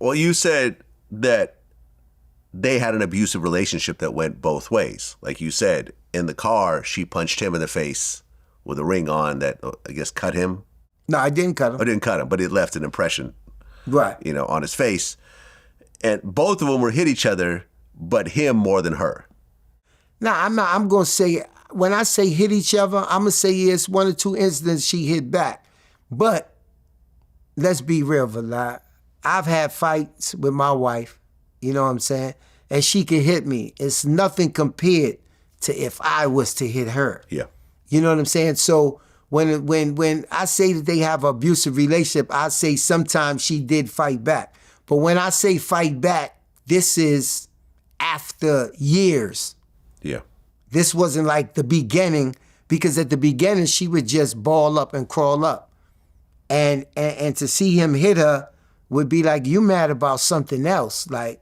Well, you said that they had an abusive relationship that went both ways. Like you said, in the car, she punched him in the face with a ring on that, I guess, cut him. No, I didn't cut him. I didn't cut him, but it left an impression, right? On his face. And both of them were hit each other, but him more than her. No, I'm not. I'm going to say, when I say hit each other, I'm going to say it's one or two incidents she hit back. But let's be real, Vlad. I've had fights with my wife, you know what I'm saying? And she can hit me. It's nothing compared to if I was to hit her. Yeah. You know what I'm saying? So when I say that they have an abusive relationship, I say sometimes she did fight back. But when I say fight back, this is after years. Yeah. This wasn't like the beginning, because at the beginning she would just ball up and crawl up. And to see him hit her would be like, you mad about something else. Like,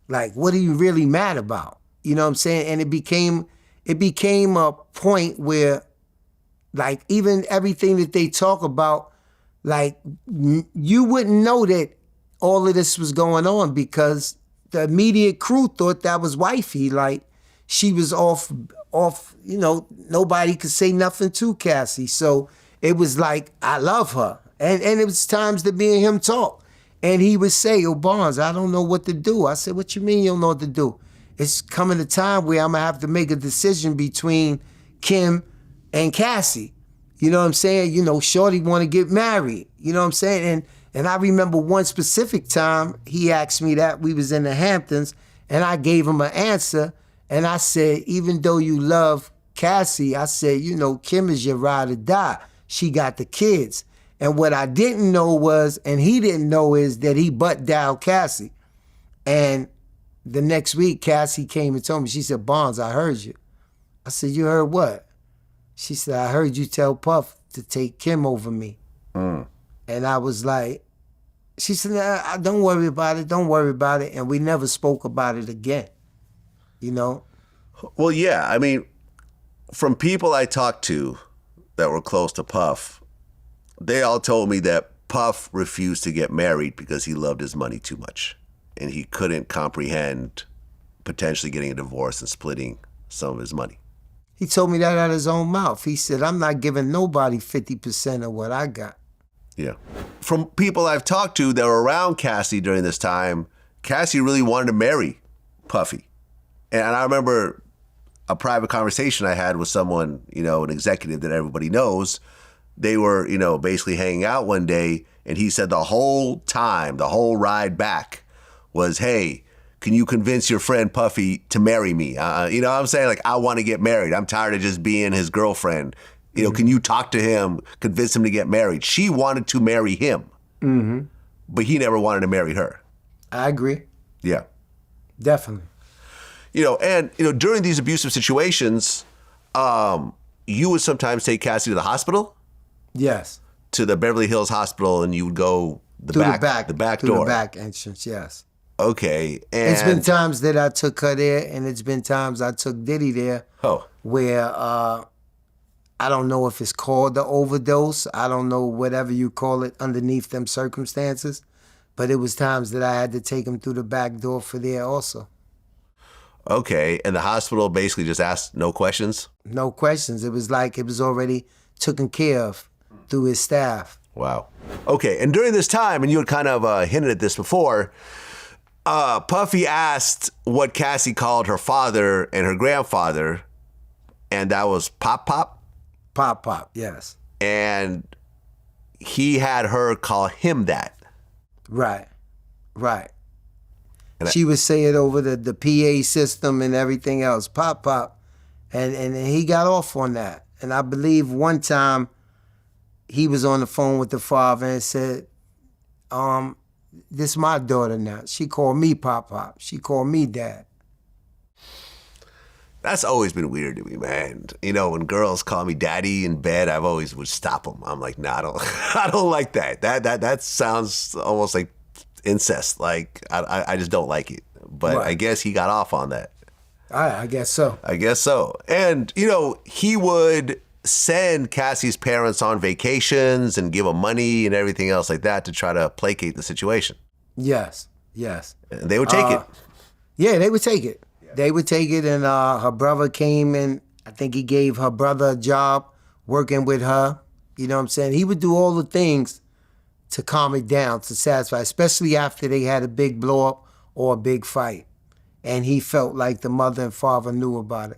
what are you really mad about? You know what I'm saying? And it became a point where, like, even everything that they talk about, like, you wouldn't know that all of this was going on, because the immediate crew thought that was wifey. Like, she was off, nobody could say nothing to Cassie. So it was like, I love her. And it was times that me and him talk. And he would say, "Yo, Barnes, I don't know what to do." I said, "What you mean you don't know what to do? It's coming a time where I'm going to have to make a decision between Kim and Cassie." You know what I'm saying? Shorty want to get married. You know what I'm saying? And I remember one specific time he asked me that. We was in the Hamptons, and I gave him an answer. And I said, even though you love Cassie, I said, Kim is your ride or die. She got the kids. And what I didn't know was, and he didn't know, is that he butt dialed Cassie. And the next week, Cassie came and told me, she said, "Barnes, I heard you." I said, "You heard what?" She said, "I heard you tell Puff to take Kim over me." And I was like, she said, "Nah, don't worry about it, don't worry about it." And we never spoke about it again, Well, yeah, I mean, from people I talked to that were close to Puff, they all told me that Puff refused to get married because he loved his money too much. And he couldn't comprehend potentially getting a divorce and splitting some of his money. He told me that out of his own mouth. He said, "I'm not giving nobody 50% of what I got." Yeah. From people I've talked to that were around Cassie during this time, Cassie really wanted to marry Puffy. And I remember a private conversation I had with someone, an executive that everybody knows. They were, basically hanging out one day, and he said the whole time, the whole ride back was, "Hey, can you convince your friend Puffy to marry me? You know what I'm saying? Like, I want to get married. I'm tired of just being his girlfriend. Can you talk to him, convince him to get married?" She wanted to marry him, but he never wanted to marry her. I agree. Yeah. Definitely. During these abusive situations, you would sometimes take Cassie to the hospital? Yes. To the Beverly Hills Hospital, and you would go the through back the back door. The back entrance, yes. Okay. And it's been times that I took her there, and it's been times I took Diddy there. Oh. Where I don't know if it's called the overdose. I don't know, whatever you call it underneath them circumstances. But it was times that I had to take him through the back door for there also. Okay. And the hospital basically just asked no questions? No questions. It was like it was already taken care of through his staff. Wow. Okay. And during this time, and you had kind of hinted at this before, Puffy asked what Cassie called her father and her grandfather, and that was Pop Pop? Pop Pop, yes. And he had her call him that. Right. And she would say it over the PA system and everything else, Pop Pop. And he got off on that. And I believe one time he was on the phone with the father and said, "This is my daughter now. She called me Pop Pop. She called me Dad." That's always been weird to me, man. When girls call me daddy in bed, I've always would stop them. I'm like, nah, I don't like that. That sounds almost like incest. Like, I just don't like it. But right. I guess he got off on that. I guess so. And, he would send Cassie's parents on vacations and give them money and everything else like that to try to placate the situation. Yes. Yes. And they would take it. Yeah, they would take it. They would take it, and her brother came and I think he gave her brother a job working with her. You know what I'm saying? He would do all the things to calm it down, to satisfy, especially after they had a big blow up or a big fight. And he felt like the mother and father knew about it.